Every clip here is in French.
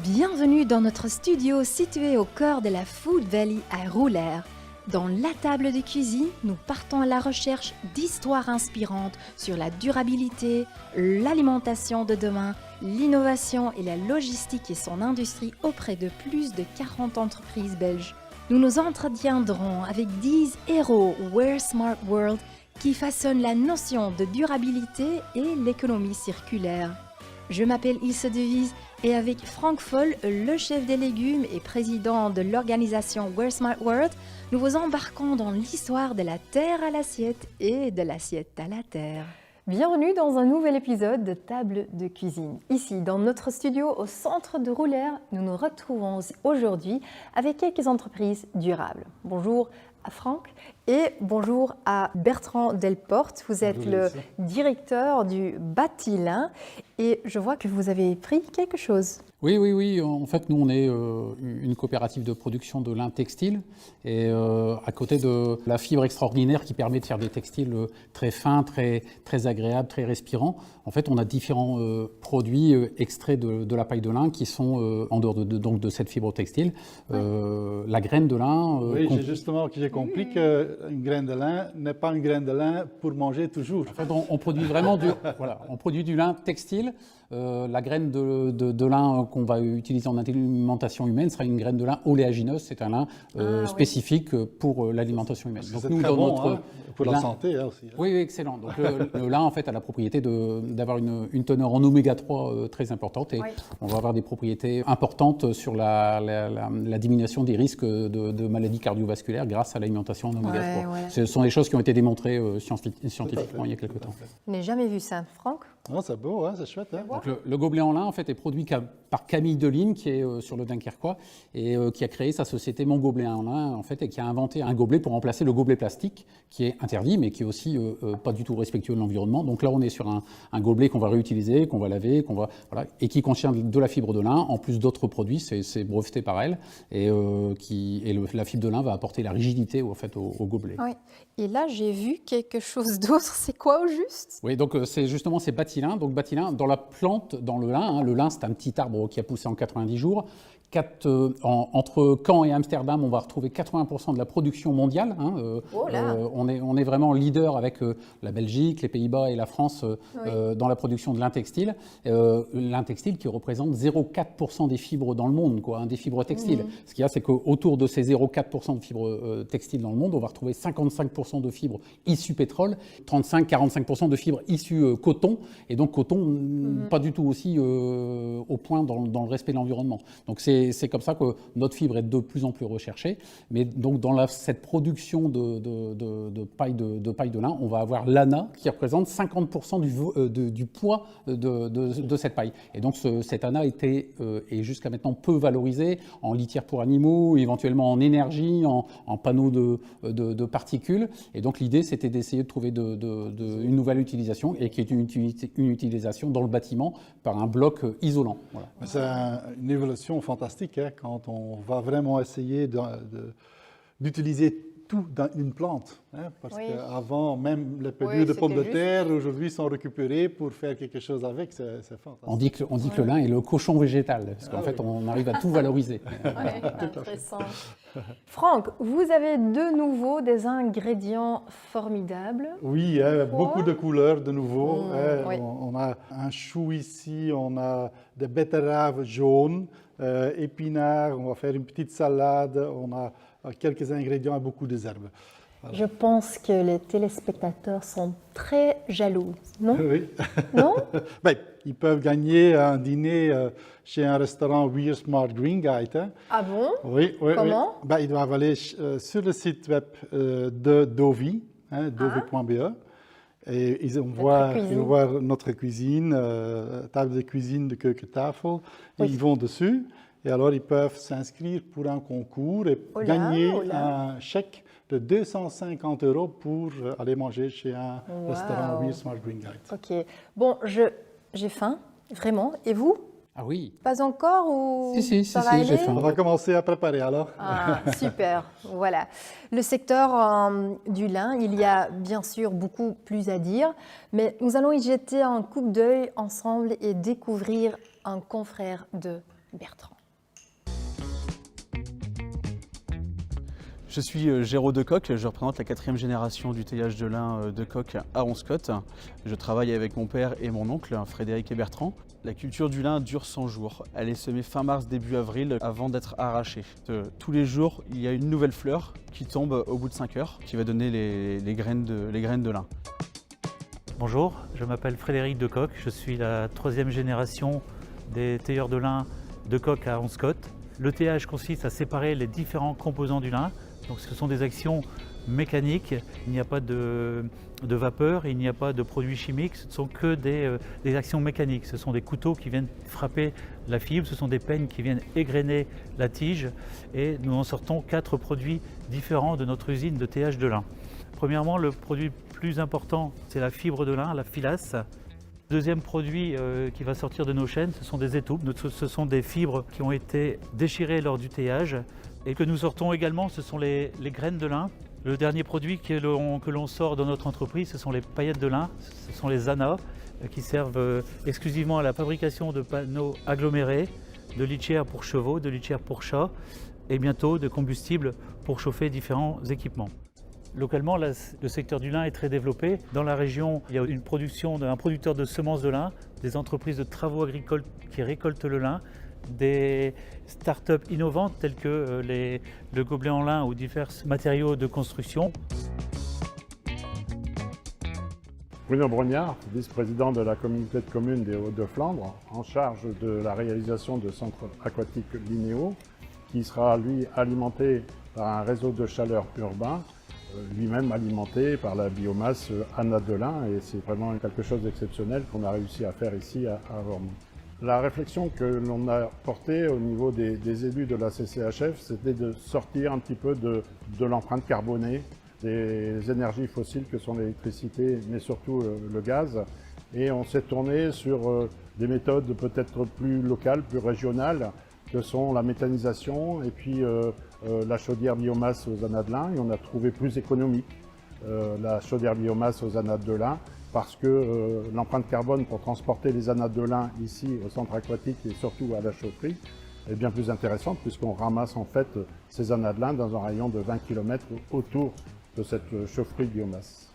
Bienvenue dans notre studio situé au cœur de la Food Valley à Roulers. Dans la table de cuisine, nous partons à la recherche d'histoires inspirantes sur la durabilité, l'alimentation de demain, l'innovation et la logistique et son industrie auprès de plus de 40 entreprises belges. Nous nous entretiendrons avec 10 héros Wear Smart World qui façonnent la notion de durabilité et l'économie circulaire. Je m'appelle Ilse Devise et avec Franck Foll, le chef des légumes et président de l'organisation Wear Smart World, nous vous embarquons dans l'histoire de la terre à l'assiette et de l'assiette à la terre. Bienvenue dans un nouvel épisode de Table de cuisine. Ici, dans notre studio au centre de Roulers, nous nous retrouvons aujourd'hui avec quelques entreprises durables. Bonjour à Franck et bonjour à Bertrand Delporte. Vous êtes le directeur du Batilin et je vois que vous avez pris quelque chose. Oui. En fait, nous, on est une coopérative de production de lin textile et à côté de la fibre extraordinaire qui permet de faire des textiles très fins, très agréables, très respirants. En fait, on a différents produits extraits de la paille de lin qui sont en dehors donc de cette fibre textile. La graine de lin... j'ai compris qu'une graine de lin n'est pas une graine de lin pour manger toujours. En fait, on produit vraiment on produit du lin textile. La graine de lin qu'on va utiliser en alimentation humaine sera une graine de lin oléagineuse. C'est un lin spécifique pour l'alimentation humaine. Donc nous, très bon, pour la santé aussi. Oui, excellent. Donc le lin en fait a la propriété d'avoir une teneur en oméga 3 très importante et on va avoir des propriétés importantes sur la diminution des risques de maladies cardiovasculaires grâce à l'alimentation en oméga 3. Ce sont des choses qui ont été démontrées scientifiquement il y a quelques temps. Je n'ai jamais vu ça, Franck. Oh, c'est beau, c'est chouette. Donc, le gobelet en lin en fait est produit par Camille Deline qui est sur le Dunkerquois et qui a créé sa société Mon Gobelet en lin en fait et qui a inventé un gobelet pour remplacer le gobelet plastique qui est interdit mais qui est aussi pas du tout respectueux de l'environnement. Donc là on est sur un gobelet qu'on va réutiliser, qu'on va laver, et qui contient de la fibre de lin en plus d'autres produits, c'est breveté par elle et la fibre de lin va apporter la rigidité au gobelet. Oui. Et là j'ai vu quelque chose d'autre. C'est quoi au juste? Oui, donc c'est Batilin. Donc Batilin, dans la plante, dans le lin, le lin c'est un petit arbre qui a poussé en 90 jours. Entre Caen et Amsterdam, on va retrouver 80% de la production mondiale. On est vraiment leader avec la Belgique, les Pays-Bas et la France dans la production de lin textile. Lin textile qui représente 0,4% des fibres dans le monde, des fibres textiles. Ce qu'il y a, c'est qu'autour de ces 0,4% de fibres textiles dans le monde, on va retrouver 55% de fibres issues pétrole, 35-45% de fibres issues coton, et donc coton pas du tout aussi au point dans le respect de l'environnement. Donc c'est comme ça que notre fibre est de plus en plus recherchée. Mais donc dans cette production de paille de lin, on va avoir l'ANA qui représente 50% du poids de cette paille. Et donc cette ANA est jusqu'à maintenant peu valorisée en litière pour animaux, éventuellement en énergie, en panneaux de particules. Et donc l'idée c'était d'essayer de trouver une nouvelle utilisation et qui est une utilisation dans le bâtiment par un bloc isolant. Voilà. C'est une évolution fantastique quand on va vraiment essayer d'utiliser tout dans une plante. Parce qu'avant, même les pelures de pommes de terre, aujourd'hui, sont récupérées pour faire quelque chose avec. C'est fantastique. On dit que le lin est le cochon végétal, parce qu'en fait, on arrive à tout valoriser. Intéressant. Franck, vous avez de nouveau des ingrédients formidables. Oui, beaucoup de couleurs de nouveau. On a un chou ici, on a des betteraves jaunes, épinards, on va faire une petite salade, on a quelques ingrédients et beaucoup de herbes. Voilà. Je pense que les téléspectateurs sont très jaloux, non? Oui. Non? Ils peuvent gagner un dîner chez un restaurant Wear Smart Green Guide. Ah bon? Oui. Comment? Ils doivent aller sur le site web de Dovi, dovi.be. Et ils vont voir notre cuisine, table de cuisine de Keukentafel. Ils vont dessus. Et alors, ils peuvent s'inscrire pour un concours et gagner un chèque de 250 € pour aller manger chez un restaurant Wear Smart Green Guide. Ok. Bon, j'ai faim, vraiment. Et vous? Ah oui. Pas encore ou Si, ça va aller? j'ai faim. On va commencer à préparer alors. Ah, super, voilà. Le secteur du lin, il y a bien sûr beaucoup plus à dire, mais nous allons y jeter un coup d'œil ensemble et découvrir un confrère de Bertrand. Je suis Géraud Decoq, je représente la 4e génération du teillage de lin Decoq à Onscott. Je travaille avec mon père et mon oncle, Frédéric et Bertrand. La culture du lin dure 100 jours. Elle est semée fin mars, début avril, avant d'être arrachée. Tous les jours, il y a une nouvelle fleur qui tombe au bout de 5 heures, qui va donner les graines de lin. Bonjour, je m'appelle Frédéric Decoq, je suis la 3e génération des tailleurs de lin Decoq à Onscott. Le teillage consiste à séparer les différents composants du lin. Donc ce sont des actions mécaniques, il n'y a pas de vapeur, il n'y a pas de produits chimiques, ce ne sont que des actions mécaniques. Ce sont des couteaux qui viennent frapper la fibre, ce sont des peignes qui viennent égrener la tige et nous en sortons 4 produits différents de notre usine de teillage de lin. Premièrement, le produit le plus important, c'est la fibre de lin, la filasse. Deuxième produit qui va sortir de nos chaînes, ce sont des étoupes. Ce sont des fibres qui ont été déchirées lors du teillage et que nous sortons également, ce sont les graines de lin. Le dernier produit que l'on sort dans notre entreprise, ce sont les paillettes de lin, ce sont les ANA qui servent exclusivement à la fabrication de panneaux agglomérés, de litières pour chevaux, de litières pour chats et bientôt de combustible pour chauffer différents équipements. Localement, le secteur du lin est très développé. Dans la région, il y a une production d'un producteur de semences de lin, des entreprises de travaux agricoles qui récoltent le lin, des start-up innovantes telles que le gobelet en lin ou divers matériaux de construction. Bruno Brognard, vice-président de la communauté de communes des Hauts-de-Flandre, en charge de la réalisation de centres aquatiques linéaux, qui sera lui alimenté par un réseau de chaleur urbain, lui-même alimenté par la biomasse ANA de lin, et c'est vraiment quelque chose d'exceptionnel qu'on a réussi à faire ici à Worms. La réflexion que l'on a portée au niveau des élus de la CCHF, c'était de sortir un petit peu de l'empreinte carbonée des énergies fossiles que sont l'électricité, mais surtout le gaz. Et on s'est tourné sur des méthodes peut-être plus locales, plus régionales, que sont la méthanisation et puis la chaudière biomasse aux ANA de lin. Et on a trouvé plus économique la chaudière biomasse aux ANA de lin, parce que l'empreinte carbone pour transporter les ANA de lin ici au centre aquatique et surtout à la chaufferie est bien plus intéressante, puisqu'on ramasse en fait ces ANA de lin dans un rayon de 20 km autour de cette chaufferie biomasse.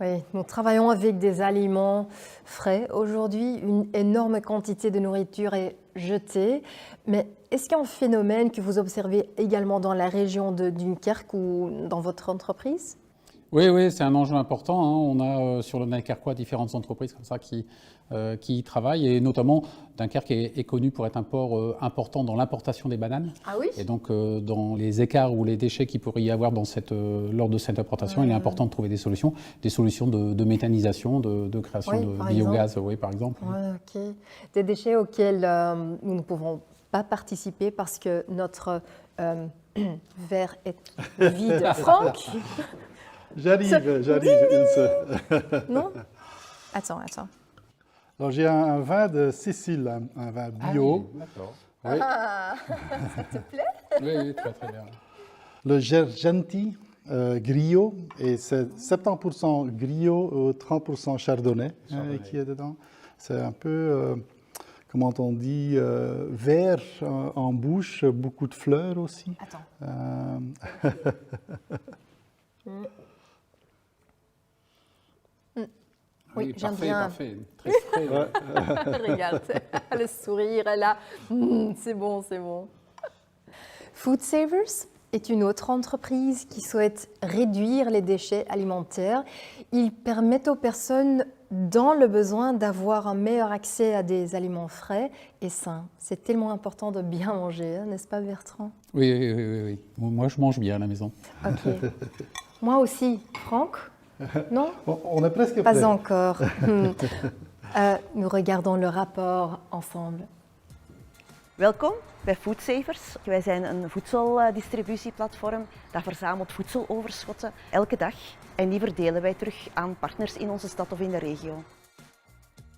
Oui, nous travaillons avec des aliments frais. Aujourd'hui, une énorme quantité de nourriture est jetée. Mais est-ce qu'il y a un phénomène que vous observez également dans la région de Dunkerque ou dans votre entreprise ? Oui, c'est un enjeu important. On a sur le Dunkerquois différentes entreprises comme ça qui y travaillent, et notamment Dunkerque est connu pour être un port important dans l'importation des bananes. Ah oui ? Et donc dans les écarts ou les déchets qu'il pourrait y avoir lors de cette importation, il est important de trouver des solutions de méthanisation, de création de biogaz, par exemple. Ok. Des déchets auxquels nous ne pouvons pas participer parce que notre verre est vide. Franck ? J'arrive. Non ? Attends. Alors, j'ai un vin de Sicile, un vin bio. Ah oui, d'accord. Oui. Ah, ça te plaît ? Oui, très bien. Le Gergenti Grillo, et c'est 70% Grillo, 30% Chardonnay qui est dedans. C'est un peu, comment on dit, vert en bouche, beaucoup de fleurs aussi. Attends. Oui, j'aime bien. Parfait. Très frais. Regarde, le sourire est là. C'est bon. Food Savers est une autre entreprise qui souhaite réduire les déchets alimentaires. Ils permettent aux personnes dans le besoin d'avoir un meilleur accès à des aliments frais et sains. C'est tellement important de bien manger, n'est-ce pas Bertrand ? Oui. Moi, je mange bien à la maison. Ok. Moi aussi. Franck ? Non ? On est presque prêt. Pas encore. Nous regardons le rapport ensemble. Welkom bij Food Savers. Wij zijn een voedseldistributieplatform dat verzamelt voedseloverschotten elke dag en die verdelen wij terug aan partners in onze stad of in de regio.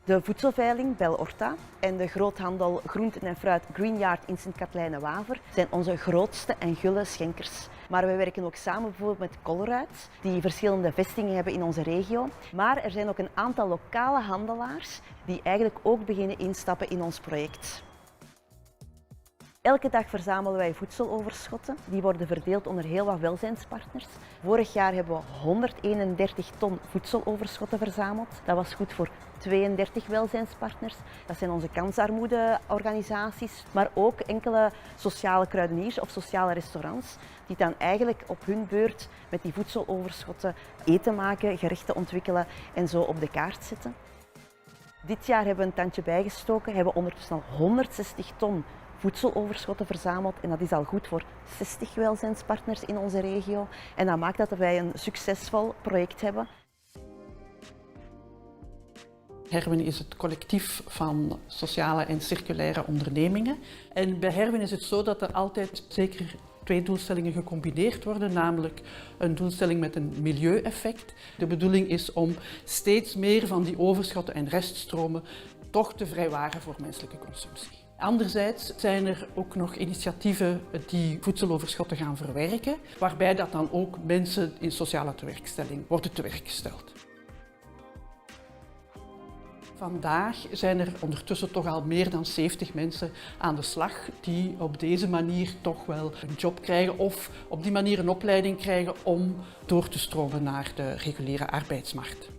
De voedselveiling Bel Orta en de groothandel groenten en fruit Greenyard in Sint-Katlijne-Waver zijn onze grootste en gulle schenkers. Maar we werken ook samen bijvoorbeeld met Colruyt, die verschillende vestigingen hebben in onze regio. Maar er zijn ook een aantal lokale handelaars die eigenlijk ook beginnen instappen in ons project. Elke dag verzamelen wij voedseloverschotten. Die worden verdeeld onder heel wat welzijnspartners. Vorig jaar hebben we 131 ton voedseloverschotten verzameld. Dat was goed voor 32 welzijnspartners. Dat zijn onze kansarmoedeorganisaties, maar ook enkele sociale kruideniers of sociale restaurants die dan eigenlijk op hun beurt met die voedseloverschotten eten maken, gerechten ontwikkelen en zo op de kaart zetten. Dit jaar hebben we een tandje bijgestoken, hebben we ondertussen al 160 ton voedseloverschotten verzameld en dat is al goed voor 60 welzijnspartners in onze regio. En dat maakt dat wij een succesvol project hebben. Herwin is het collectief van sociale en circulaire ondernemingen. En bij Herwin is het zo dat er altijd zeker 2 doelstellingen gecombineerd worden, namelijk een doelstelling met een milieueffect. De bedoeling is om steeds meer van die overschotten en reststromen toch te vrijwaren voor menselijke consumptie. Anderzijds zijn er ook nog initiatieven die voedseloverschotten gaan verwerken, waarbij dat dan ook mensen in sociale tewerkstelling worden tewerkgesteld. Vandaag zijn er ondertussen toch al meer dan 70 mensen aan de slag die op deze manier toch wel een job krijgen of op die manier een opleiding krijgen om door te stromen naar de reguliere arbeidsmarkt.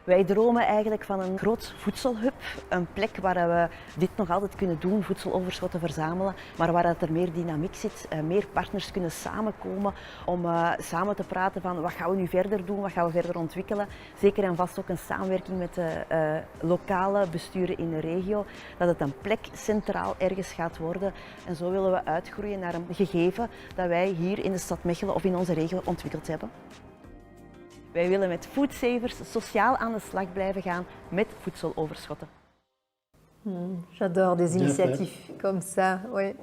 Wij dromen eigenlijk van een groot voedselhub, een plek waar we dit nog altijd kunnen doen, voedseloverschotten verzamelen, maar waar er meer dynamiek zit, meer partners kunnen samenkomen om samen te praten van wat gaan we nu verder doen, wat gaan we verder ontwikkelen. Zeker en vast ook een samenwerking met de lokale besturen in de regio, dat het een plek centraal ergens gaat worden. En zo willen we uitgroeien naar een gegeven dat wij hier in de stad Mechelen of in onze regio ontwikkeld hebben. Wij willen met Foodsavers sociaal aan de slag blijven gaan met voedseloverschotten. J'adore des initiatives comme ça. Ouais.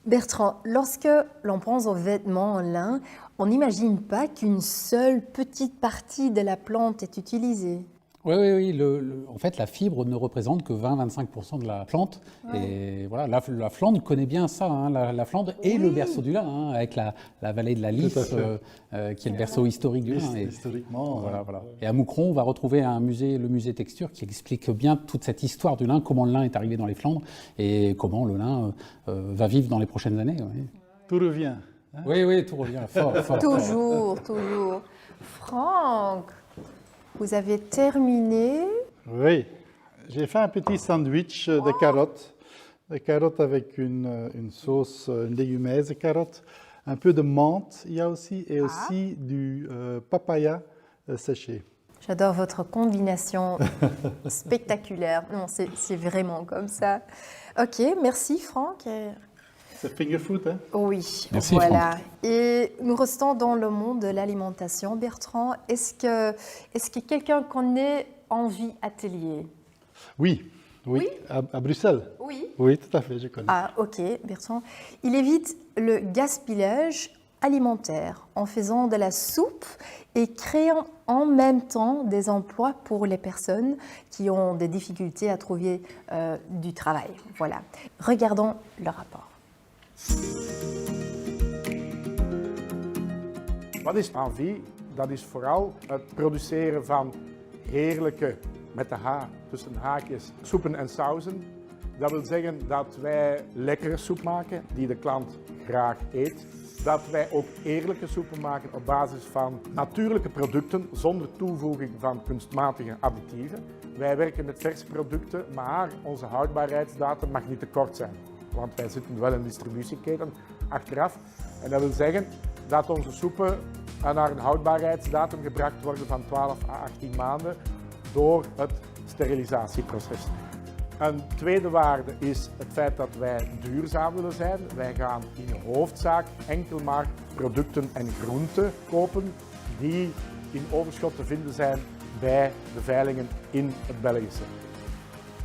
Bertrand, lorsque l'on pense aux vêtements en lin, on n'imagine pas qu'une seule petite partie de la plante est utilisée. Oui. En fait, la fibre ne représente que 20-25% de la plante. Ouais. Et voilà, la Flandre connaît bien ça, hein, la Flandre est le berceau du lin, hein, avec la vallée de la Lys, qui est le berceau historique du lin. Historiquement. Voilà. Et à Moucron, on va retrouver le musée Texture, qui explique bien toute cette histoire du lin, comment le lin est arrivé dans les Flandres et comment le lin va vivre dans les prochaines années. Oui. Tout revient. Hein? Oui, tout revient, fort. Toujours. Franck, vous avez terminé. Oui, j'ai fait un petit sandwich de carottes avec une sauce, une légumaise de carottes, un peu de menthe il y a aussi, et aussi du papaya séché. J'adore votre combinaison spectaculaire. Non, c'est vraiment comme ça. Ok, merci Franck. C'est finger food, hein? Oui, merci, voilà. Franck. Et nous restons dans le monde de l'alimentation. Bertrand, est-ce que quelqu'un connaît Envie Atelier? Oui. À Bruxelles. Oui, tout à fait, je connais. Ah, ok, Bertrand. Il évite le gaspillage alimentaire en faisant de la soupe et créant en même temps des emplois pour les personnes qui ont des difficultés à trouver du travail. Voilà. Regardons le rapport. Wat is Envie? Dat is vooral het produceren van heerlijke, met de H tussen haakjes, soepen en sauzen. Dat wil zeggen dat wij lekkere soep maken die de klant graag eet. Dat wij ook eerlijke soepen maken op basis van natuurlijke producten zonder toevoeging van kunstmatige additieven. Wij werken met verse producten, maar onze houdbaarheidsdatum mag niet te kort zijn. Want wij zitten wel in een distributieketen achteraf. En dat wil zeggen dat onze soepen naar een houdbaarheidsdatum gebracht worden van 12 à 18 maanden door het sterilisatieproces. Een tweede waarde is het feit dat wij duurzaam willen zijn. Wij gaan in de hoofdzaak enkel maar producten en groenten kopen die in overschot te vinden zijn bij de veilingen in het Belgische.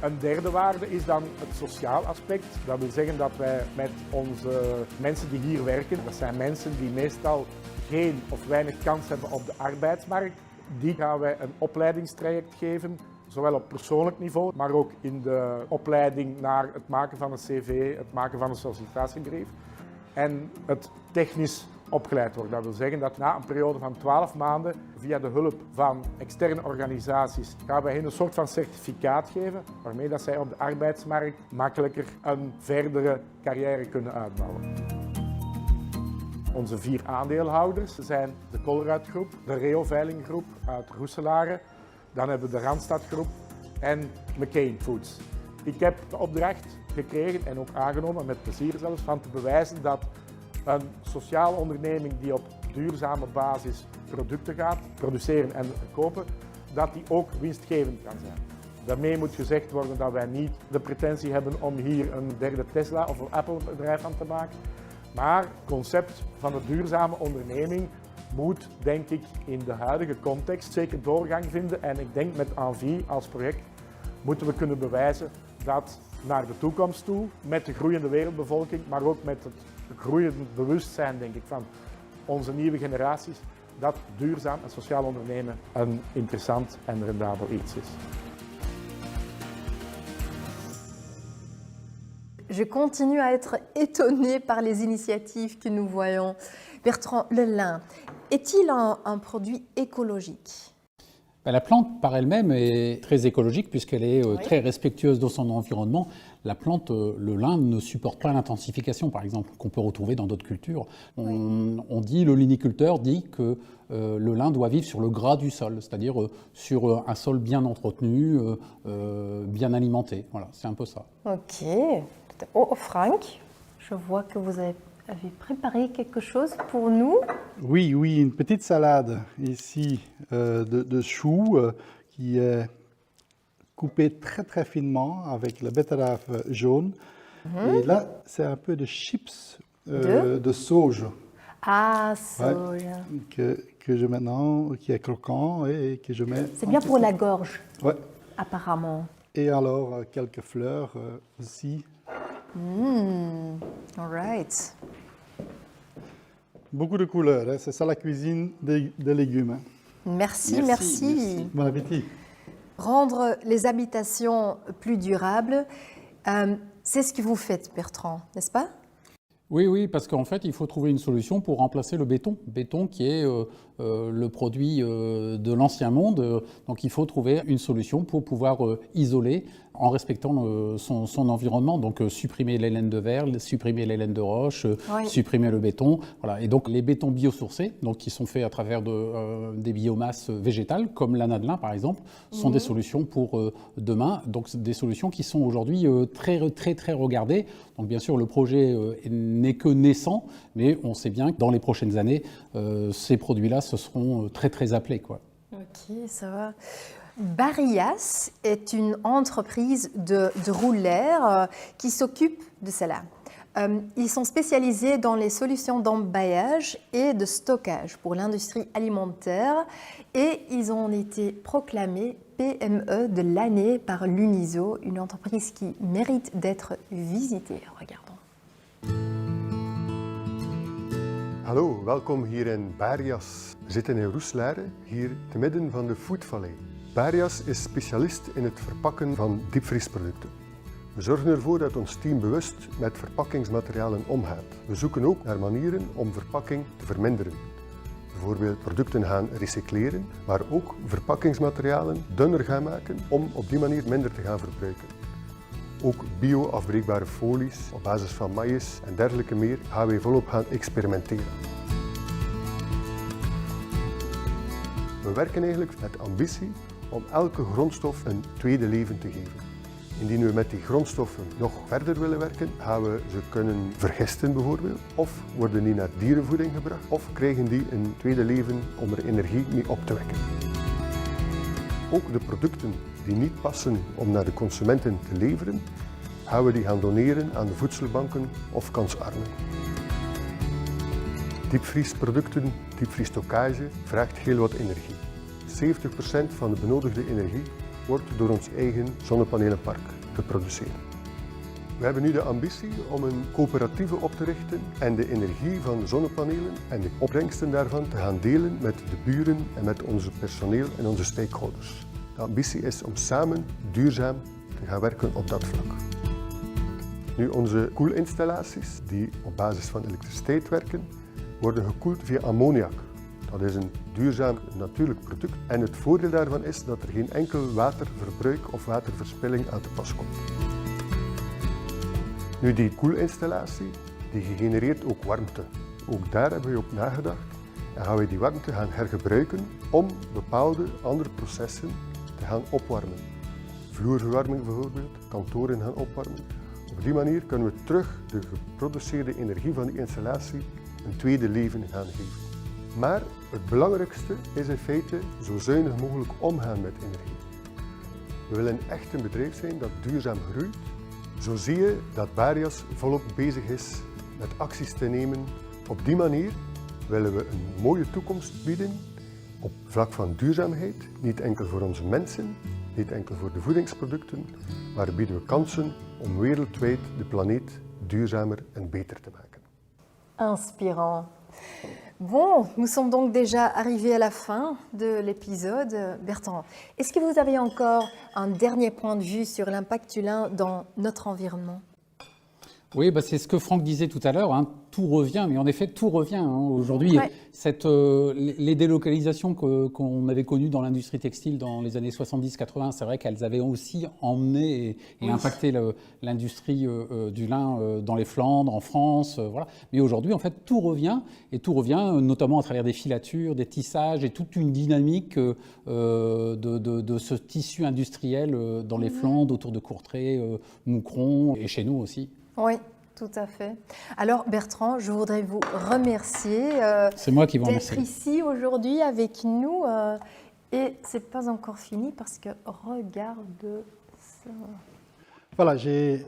Een derde waarde is dan het sociaal aspect. Dat wil zeggen dat wij met onze mensen die hier werken, dat zijn mensen die meestal geen of weinig kans hebben op de arbeidsmarkt, Die gaan wij een opleidingstraject geven, zowel op persoonlijk niveau, maar ook in de opleiding naar het maken van een cv, het maken van een sollicitatiebrief en het technisch opgeleid worden. Dat wil zeggen dat na een periode van 12 maanden, via de hulp van externe organisaties, gaan wij hen een soort van certificaat geven, waarmee dat zij op de arbeidsmarkt makkelijker een verdere carrière kunnen uitbouwen. Onze 4 aandeelhouders zijn de Colruyt-groep, de Reo-veilinggroep uit Roeselare, dan hebben we de Randstad-groep en McCain Foods. Ik heb de opdracht gekregen en ook aangenomen, met plezier zelfs, van te bewijzen dat een sociale onderneming die op duurzame basis producten gaat produceren en verkopen, dat die ook winstgevend kan zijn. Daarmee moet gezegd worden dat wij niet de pretentie hebben om hier een derde Tesla of een Apple-bedrijf van te maken. Maar het concept van de duurzame onderneming moet, denk ik, in de huidige context zeker doorgang vinden. En ik denk met Envie als project moeten we kunnen bewijzen dat naar de toekomst toe, met de groeiende wereldbevolking, maar ook met het groeiend bewustzijn, denk ik, van onze nieuwe generaties, dat duurzaam en sociaal ondernemen een interessant en rendabel iets is. Je continue à être étonnée par les initiatives que nous voyons. Bertrand, le lin, est-il un produit écologique? La plante par elle-même est très écologique puisqu'elle est très respectueuse de son environnement. La plante, le lin, ne supporte pas l'intensification, par exemple, qu'on peut retrouver dans d'autres cultures. On dit, le liniculteur dit que le lin doit vivre sur le gras du sol, c'est-à-dire sur un sol bien entretenu, bien alimenté. Voilà, c'est un peu ça. Ok. Oh, Frank, je vois que vous avez préparé quelque chose pour nous. Oui, une petite salade ici de choux qui est coupée très très finement avec la betterave jaune. Et là, c'est un peu de chips de sauge. Ah, sauge. Ouais, que je maintenant, qui est croquant et que je mets. C'est bien pour la gorge. Ouais. Apparemment. Et alors quelques fleurs aussi. All right. Beaucoup de couleurs, hein. C'est ça la cuisine des légumes. Hein. Merci. Bon appétit. Rendre les habitations plus durables, c'est ce que vous faites, Bertrand, n'est-ce pas? Oui, parce qu'en fait, il faut trouver une solution pour remplacer le béton. Béton qui est le produit de l'ancien monde. Donc il faut trouver une solution pour pouvoir isoler en respectant son environnement. Donc supprimer les laines de verre, supprimer les laines de roche, supprimer le béton. Voilà. Et donc les bétons biosourcés, donc qui sont faits à travers des biomasses végétales, comme l'ana de lin par exemple, sont des solutions pour demain. Donc des solutions qui sont aujourd'hui très regardées. Donc bien sûr, le projet n'est que naissant, mais on sait bien que dans les prochaines années, ces produits-là se seront très appelés, quoi. Ok, ça va. Barias est une entreprise de roulers qui s'occupe de cela. Ils sont spécialisés dans les solutions d'emballage et de stockage pour l'industrie alimentaire et ils ont été proclamés PME de l'année par l'UNISO, une entreprise qui mérite d'être visitée. Regardons. Hallo, welkom hier in Barias. We zitten in Roeselare, hier te midden van de Foodvallei. Barias is specialist in het verpakken van diepvriesproducten. We zorgen ervoor dat ons team bewust met verpakkingsmaterialen omgaat. We zoeken ook naar manieren om verpakking te verminderen. Bijvoorbeeld producten gaan recycleren, maar ook verpakkingsmaterialen dunner gaan maken om op die manier minder te gaan verbruiken. Ook bio-afbreekbare folies op basis van maïs en dergelijke meer gaan wij volop gaan experimenteren. We werken eigenlijk met ambitie om elke grondstof een tweede leven te geven. Indien we met die grondstoffen nog verder willen werken, gaan we ze kunnen vergisten bijvoorbeeld, of worden die naar dierenvoeding gebracht, of krijgen die een tweede leven om er energie mee op te wekken. Ook de producten die niet passen om naar de consumenten te leveren, gaan we die gaan doneren aan de voedselbanken of kansarmen. Diepvriesproducten, diepvriesstockage vraagt heel wat energie. 70% van de benodigde energie wordt door ons eigen zonnepanelenpark geproduceerd. We hebben nu de ambitie om een coöperatieve op te richten en de energie van zonnepanelen en de opbrengsten daarvan te gaan delen met de buren en met onze personeel en onze stakeholders. De ambitie is om samen duurzaam te gaan werken op dat vlak. Nu, onze koelinstallaties, die op basis van elektriciteit werken, worden gekoeld via ammoniak. Dat is een duurzaam natuurlijk product en het voordeel daarvan is dat er geen enkel waterverbruik of waterverspilling aan te pas komt. Nu, die koelinstallatie die genereert ook warmte. Ook daar hebben we op nagedacht en gaan we die warmte gaan hergebruiken om bepaalde andere processen te gaan opwarmen. Vloerverwarming bijvoorbeeld, kantoren gaan opwarmen. Op die manier kunnen we terug de geproduceerde energie van die installatie een tweede leven gaan geven. Maar het belangrijkste is in feite zo zuinig mogelijk omgaan met energie. We willen echt een bedrijf zijn dat duurzaam groeit. Zo zie je dat Barias volop bezig is met acties te nemen. Op die manier willen we een mooie toekomst bieden op vlak van duurzaamheid. Niet enkel voor onze mensen, niet enkel voor de voedingsproducten, maar bieden we kansen om wereldwijd de planeet duurzamer en beter te maken. Inspirant. Bon, nous sommes donc déjà arrivés à la fin de l'épisode. Bertrand, est-ce que vous avez encore un dernier point de vue sur l'impact du lin dans notre environnement? Oui, c'est ce que Franck disait tout à l'heure, hein, tout revient, mais en effet, tout revient. Hein, aujourd'hui, les délocalisations qu'on avait connues dans l'industrie textile dans les années 70-80, c'est vrai qu'elles avaient aussi emmené et impacté l'industrie du lin dans les Flandres, en France, voilà. Mais aujourd'hui, en fait, tout revient, notamment à travers des filatures, des tissages et toute une dynamique de ce tissu industriel dans les Flandres, autour de Courtrai, Moucron et chez nous aussi. Oui, tout à fait. Alors Bertrand, je voudrais vous remercier c'est moi qui vous remercie. D'être ici aujourd'hui avec nous. Et c'est pas encore fini parce que regarde ça. Voilà, j'ai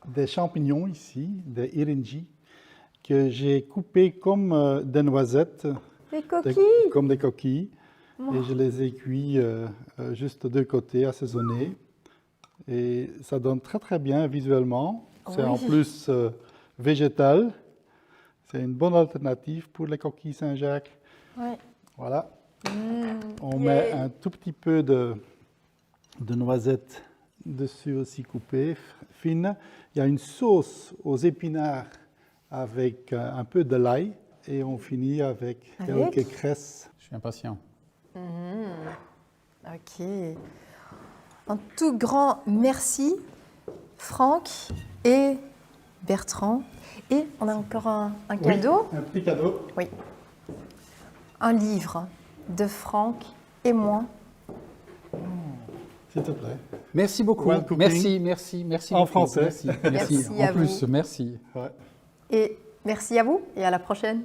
des champignons ici, des iringi, que j'ai coupés comme des noisettes. Des coquilles comme des coquilles. Et je les ai cuits juste de deux côtés, assaisonnés. Et ça donne très très bien visuellement. C'est en plus végétal. C'est une bonne alternative pour les coquilles Saint-Jacques. Ouais. Voilà. On met un tout petit peu de noisettes dessus aussi coupées, fines. Il y a une sauce aux épinards avec un peu de l'ail. Et on finit avec quelques cresses. Je suis impatient. Ok. Un tout grand merci, Franck et Bertrand. Et on a encore un cadeau. Un petit cadeau. Oui. Un livre de Franck et moi. S'il te plaît. Merci beaucoup. Merci. En beaucoup. français. Merci. à En plus, vous. merci. Ouais. Et merci à vous et à la prochaine.